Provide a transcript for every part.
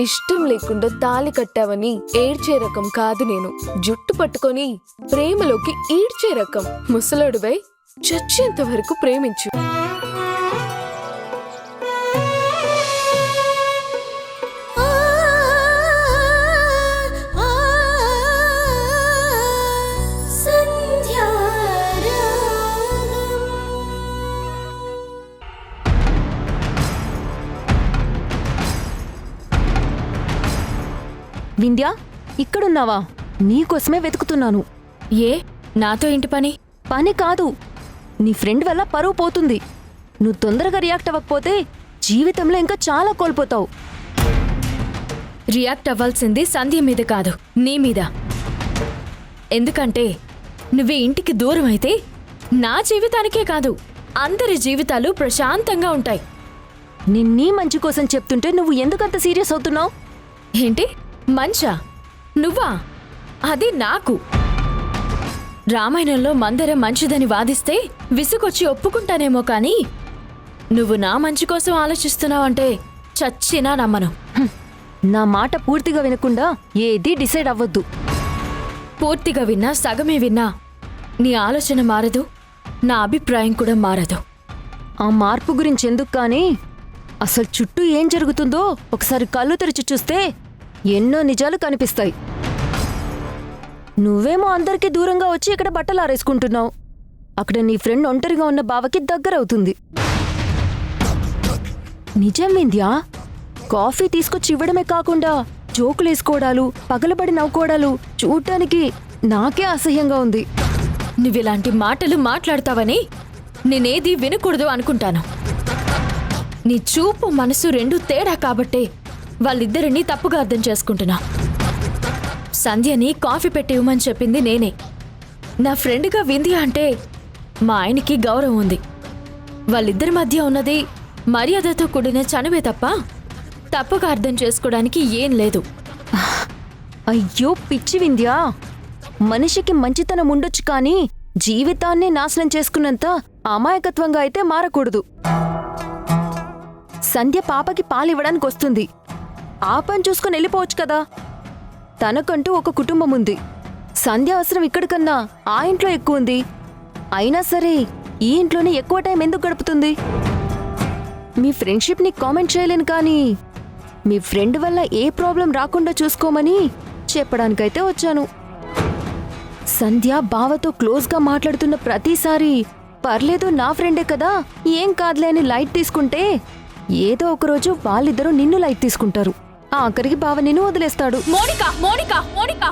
ఇష్టం లేకుండా తాళి కట్టావని ఏడ్చే రకం కాదు నేను. జుట్టు పట్టుకొని ప్రేమలోకి ఈడ్చే రకం. ముసలాడువై చచ్చేంత వరకు ప్రేమించు. వింధ్యా, ఇక్కడున్నావా? నీకోసమే వెతుకుతున్నాను. ఏ నాతో ఏంటి పని? పని కాదు, నీ ఫ్రెండ్ వల్ల పరువు పోతుంది. నువ్వు తొందరగా రియాక్ట్ అవ్వకపోతే జీవితంలో ఇంకా చాలా కోల్పోతావు. రియాక్ట్ అవ్వాల్సింది సంధ్య మీద కాదు, నీ మీద. ఎందుకంటే నువ్వే ఇంటికి దూరం అయితే నా జీవితానికే కాదు, అందరి జీవితాలు ప్రశాంతంగా ఉంటాయి. నీ మంచి కోసం చెప్తుంటే నువ్వు ఎందుకంత సీరియస్ అవుతున్నావు? ఏంటి మంచా? నువ్వా? అది నాకు. రామాయణంలో మందర మంచిదని వాదిస్తే విసుగొచ్చి ఒప్పుకుంటానేమో కానీ నువ్వు నా మంచి కోసం ఆలోచిస్తున్నావంటే చచ్చినా నమ్మను. నా మాట పూర్తిగా వినకుండా ఏదీ డిసైడ్ అవ్వద్దు. పూర్తిగా విన్నా సగమే విన్నా నీ ఆలోచన మారదు, నా అభిప్రాయం కూడా మారదు. ఆ మార్పు గురించి ఎందుకు కానీ అసలు చుట్టూ ఏం జరుగుతుందో ఒకసారి కళ్ళు తెరిచి చూస్తే ఎన్నో నిజాలు కనిపిస్తాయి. నువ్వేమో అందరికీ దూరంగా వచ్చి ఇక్కడ బట్టలు ఆరేసుకుంటున్నావు. అక్కడ నీ ఫ్రెండ్ ఒంటరిగా ఉన్న బావకి దగ్గరవుతుంది. నిజం వింధ్యా, కాఫీ తీసుకొచ్చి ఇవ్వడమే కాకుండా జోకులేసుకోవడాలు, పగలబడి నవ్వుకోవడాలు చూడటానికి నాకే అసహ్యంగా ఉంది. నువ్విలాంటి మాటలు మాట్లాడతావని నేనేది వినకూడదు అనుకుంటాను. నీ చూపు మనసు రెండూ తేడా కాబట్టే వాళ్ళిద్దరినీ తప్పుగా అర్థం చేసుకుంటున్నా. సంధ్యని కాఫీ పెట్టి ఇవ్వమని చెప్పింది నేనే. నా ఫ్రెండ్గా వింధ్య అంటే మా ఆయనకి గౌరవం ఉంది. వాళ్ళిద్దరి మధ్య ఉన్నది మర్యాదతో కూడిన చనువే తప్ప తప్పుగా అర్థం చేసుకోవడానికి ఏం లేదు. అయ్యో పిచ్చి వింధ్యా, మనిషికి మంచితనం ఉండొచ్చు కానీ జీవితాన్ని నాశనం చేసుకున్నంత అమాయకత్వంగా అయితే మారకూడదు. సంధ్య పాపకి పాలివ్వడానికి వస్తుంది. ఆ పని చూసుకుని వెళ్ళిపోవచ్చు కదా. తనకంటూ ఒక కుటుంబం ఉంది. సంధ్య అవసరం ఇక్కడికన్నా ఆ ఇంట్లో ఎక్కువ ఉంది. అయినా సరే ఈ ఇంట్లోనే ఎక్కువ టైం ఎందుకు గడుపుతుంది? మీ ఫ్రెండ్షిప్ని కామెంట్ చేయలేను కానీ మీ ఫ్రెండ్ వల్ల ఏ ప్రాబ్లం రాకుండా చూసుకోమని చెప్పడానికైతే వచ్చాను. సంధ్య బావతో క్లోజ్గా మాట్లాడుతున్న ప్రతిసారి పర్లేదు నా ఫ్రెండే కదా ఏం కాదులే అని లైట్ తీసుకుంటే ఏదో ఒకరోజు వాళ్ళిద్దరూ నిన్ను లైట్ తీసుకుంటారు. ఆఖరికి బావ నిన్ను వదిలేస్తాడు. మోనికా, మోనికా, మోనికా!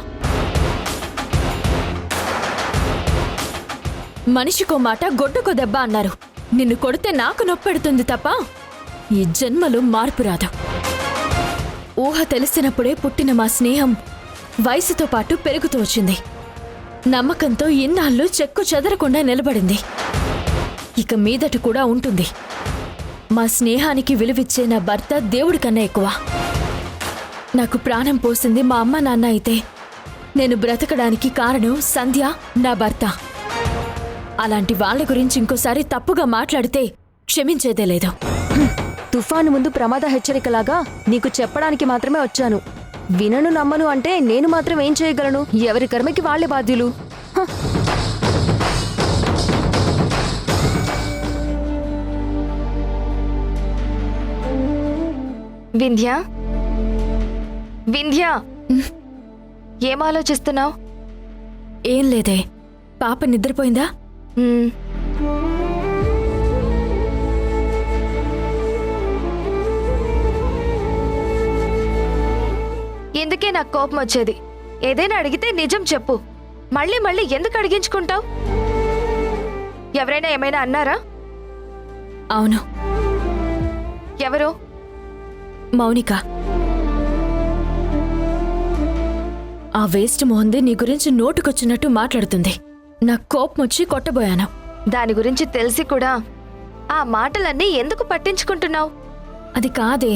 మనిషికో మాట గొడ్డుకో దెబ్బ అన్నారు. నిన్ను కొడితే నాకు నొప్పెడుతుంది తప్ప ఈ జన్మలో మార్పు రాదు. ఊహ తెలిసినప్పుడే పుట్టిన మా స్నేహం వయసుతో పాటు పెరుగుతూ వచ్చింది. నమ్మకంతో ఇన్నాళ్ళు చెక్కు చెదరకుండా నిలబడింది. ఇక మీదట కూడా ఉంటుంది. మా స్నేహానికి విలువిచ్చే నా భర్త దేవుడి కన్నా ఎక్కువ. నాకు ప్రాణం పోసింది మా అమ్మ నాన్న అయితే నేను బ్రతకడానికి కారణం సంధ్య, నా భర్త. అలాంటి వాళ్ళ గురించి ఇంకోసారి తప్పుగా మాట్లాడితే క్షమించేదే లేదు. తుఫాను ముందు ప్రమాద హెచ్చరికలాగా నీకు చెప్పడానికి మాత్రమే వచ్చాను. వినను నమ్మను అంటే నేను మాత్రం ఏం చేయగలను? ఎవరి కర్మకి వాళ్లే బాధ్యులు. వింధ్యా, వింధ్యా, ఏం ఆలోచిస్తున్నావు? ఏం లేదే. పాప నిద్రపోయిందా? ఎందుకే నాకు కోపం వచ్చేది? ఏదైనా అడిగితే నిజం చెప్పు. మళ్ళీ మళ్ళీ ఎందుకు అడిగించుకుంటావు? ఎవరైనా ఏమైనా అన్నారా? అవును. ఎవరు? మౌనిక. ఆ వేస్ట్ మొహంది నీ గురించి నోటుకొచ్చినట్టు మాట్లాడుతుంది. నాకు కోపం వచ్చి కొట్టబోయాను. దాని గురించి తెలిసి కూడా ఆ మాటలన్నీ ఎందుకు పట్టించుకుంటున్నావు? అది కాదే,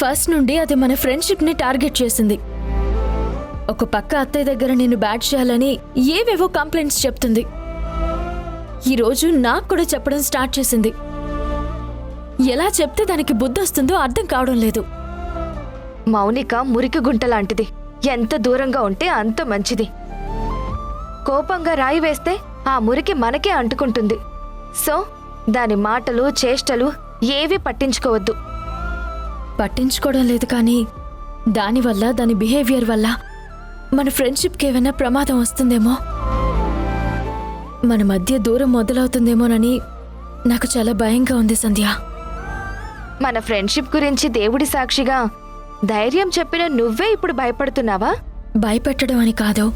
ఫస్ట్ నుండి అది మన ఫ్రెండ్షిప్ ని టార్గెట్ చేసింది. ఒక పక్క అత్తయ్య దగ్గర నిన్ను బ్యాడ్ చేయాలని ఏవేవో కంప్లైంట్స్ చెప్తుంది. ఈరోజు నాకు కూడా చెప్పడం స్టార్ట్ చేసింది. ఎలా చెప్తే దానికి బుద్ధి వస్తుందో అర్థం కావడం లేదు. మౌనిక మురికి గుంట లాంటిది. ఎంత దూరంగా ఉంటే అంత మంచిది. కోపంగా రాయి వేస్తే ఆ మురికి మనకే అంటుకుంటుంది. సో దాని మాటలు చేష్టలు ఏవీ పట్టించుకోవద్దు. పట్టించుకోవడం లేదు కానీ దానివల్ల దాని బిహేవియర్ వల్ల మన ఫ్రెండ్షిప్కి ఏమైనా ప్రమాదం వస్తుందేమో, మన మధ్య దూరం మొదలవుతుందేమోనని నాకు చాలా భయంగా ఉంది సంధ్య. మన ఫ్రెండ్షిప్ గురించి దేవుడి సాక్షిగా ధైర్యం చెప్పిన నువ్వే ఇప్పుడు భయపడుతున్నావా? భయపెట్టడం అని కాదు,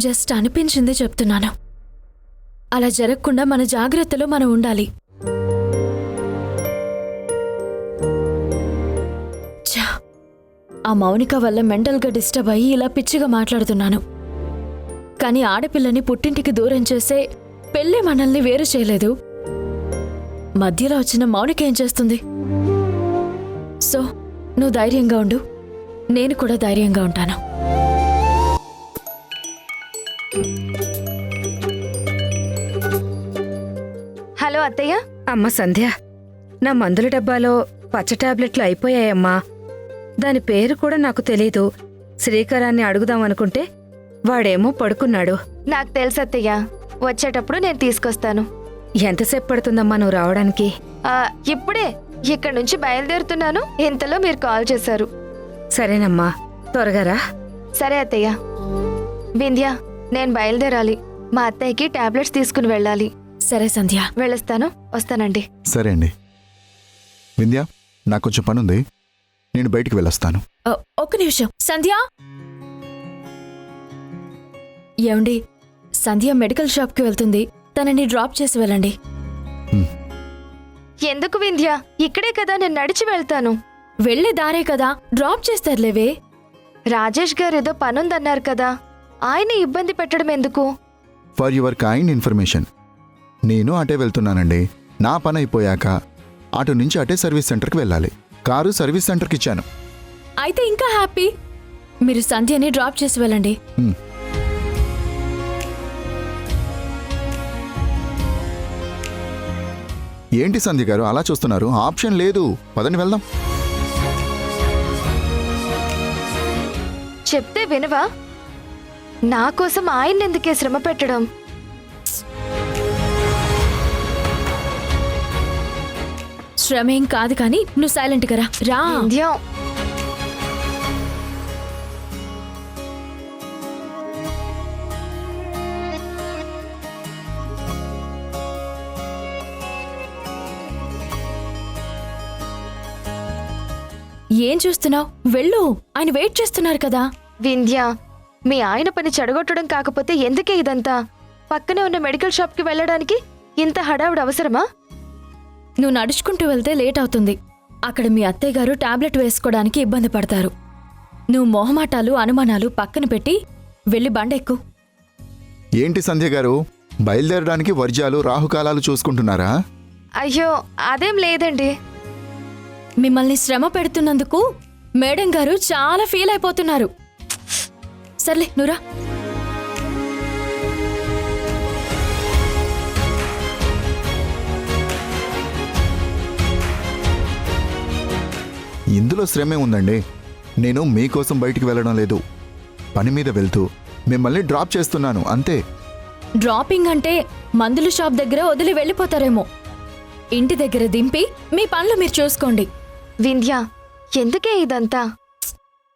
జస్ట్ అనిపించింది చెప్తున్నాను. అలా జరగకుండా మన జాగ్రత్తలో మనం ఉండాలి. ఛా, ఆ మౌనిక వల్ల మెంటల్గా డిస్టర్బ్ అయ్యి ఇలా పిచ్చిగా మాట్లాడుతున్నాను. కానీ ఆడపిల్లని పుట్టింటికి దూరం చేసే పెళ్ళే మనల్ని వేరు చేయలేదు. మధ్యలో వచ్చిన మౌనిక ఏం చేస్తుంది? సో నువ్వు ధైర్యంగా ఉండు, నేను కూడా ధైర్యంగా ఉంటాను. హలో అత్తయ్య. అమ్మ సంధ్య, నా మందుల డబ్బాలో పచ్చ టాబ్లెట్లు అయిపోయాయమ్మా. దాని పేరు కూడా నాకు తెలీదు. శ్రీకరాన్ని అడుగుదామనుకుంటే వాడేమో పడుకున్నాడు. నాకు తెలుసు అత్తయ్య, వచ్చేటప్పుడు నేను తీసుకొస్తాను. ఎంతసేపు పడుతుందమ్మా నువ్వు రావడానికి? ఇప్పుడే ఇక్కడి నుంచి బయలుదేరుతున్నాను. ఇంతలో మీరు కాల్ చేశారు. సరేనమ్మా, త్వరగా రా. సరే అత్తయ్య. వింధ్య, నేను బయలుదేరాలి. మా అత్తయ్యకి టాబ్లెట్స్ తీసుకుని వెళ్ళాలి. సరే సంధ్య, వెళ్ళొస్తాను. వస్తానండి. సరే అండి. వింధ్య, నాకు కొంచెం పనుంది, నేను బయటికి వెళ్ళొస్తాను. ఒక్క నిమిషం. సంధ్య, ఏమండి, సంధ్య మెడికల్ షాప్కి వెళ్తుంది, తనని డ్రాప్ చేసి వెళ్ళండి. ఎందుకు వింధ్య? ఇక్కడే కదా, నేను నడిచి వెళ్తాను. వెళ్లే దారే కదా, డ్రాప్ చేస్తారులేవే. రాజేష్ గారు ఏదో పనుందన్నారు కదా, ఆయన ఇబ్బంది పెట్టడం ఎందుకు? ఫర్ యువర్ కైండ్ ఇన్ఫర్మేషన్, నేను అటే వెళ్తున్నానండి. నా పని అయిపోయాక అటు నుంచి అటే సర్వీస్ సెంటర్కి వెళ్ళాలి. కారు సర్వీస్ సెంటర్కి ఇచ్చాను. అయితే ఇంకా హ్యాపీ. మీరు సంధ్యని డ్రాప్ చేసి వెళ్ళండి. ఏంటి సంధ్య గారు అలా చూస్తున్నారు? ఆప్షన్ లేదు, పదని వెళ్దాం. చెప్తే వినవా? నా కోసం ఆయన ఎందుకే శ్రమ పెట్టడం? శ్రమేం కాదు కానీ నువ్వు సైలెంట్గా రా. రా. వింధ్య, ఏం చూస్తున్నావు? వెళ్ళు, ఆయన వెయిట్ చేస్తున్నారు కదా. వింధ్య, మీ ఆయన పని చెడగొట్టడం కాకపోతే ఎందుకే ఇదంతా? పక్కనే ఉన్న మెడికల్ షాప్కి వెళ్ళడానికి ఇంత హడావుడు అవసరమా? నువ్వు నడుచుకుంటూ వెళ్తే లేట్ అవుతుంది. అక్కడ మీ అత్తయ్య గారు టాబ్లెట్ వేసుకోవడానికి ఇబ్బంది పడతారు. నువ్వు మొహమాటాలు అనుమానాలు పక్కన పెట్టి వెళ్ళి బండెక్కు. ఏంటి సంధ్య గారు, బయలుదేరడానికి వర్జాలు రాహుకాలాలు చూసుకుంటున్నారా? అయ్యో, అదేం లేదండి. మిమ్మల్ని శ్రమ పెడుతున్నందుకు మేడం గారు చాలా ఫీల్ అయిపోతున్నారు. సర్లే నువ్వురా. ఇందులో శ్రమే ఉందండి. నేను మీకోసం బయటికి వెళ్ళడం లేదు, పని మీద వెళ్తూ మిమ్మల్ని డ్రాప్ చేస్తున్నాను అంతే. డ్రాపింగ్ అంటే మందుల షాప్ దగ్గర వదిలి వెళ్ళిపోతారేమో. ఇంటి దగ్గర దింపి మీ పనులు మీరు చూసుకోండి. వింధ్య, ఎందుకే ఇదంతా?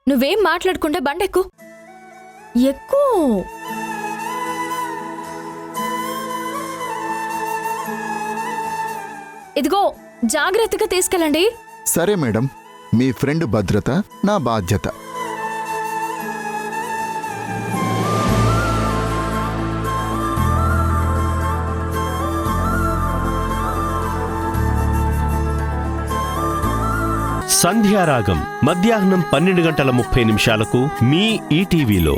నువ్వేం మాట్లాడకుండా బండెక్కు. ఎక్కు. ఇదిగో, జాగ్రత్తగా తీసుకెళ్ళండి. సరే మేడం, మీ ఫ్రెండ్ భద్రత నా బాధ్యత. సంధ్యారాగం మధ్యాహ్నం 12:30 మీ ఈటీవీలో.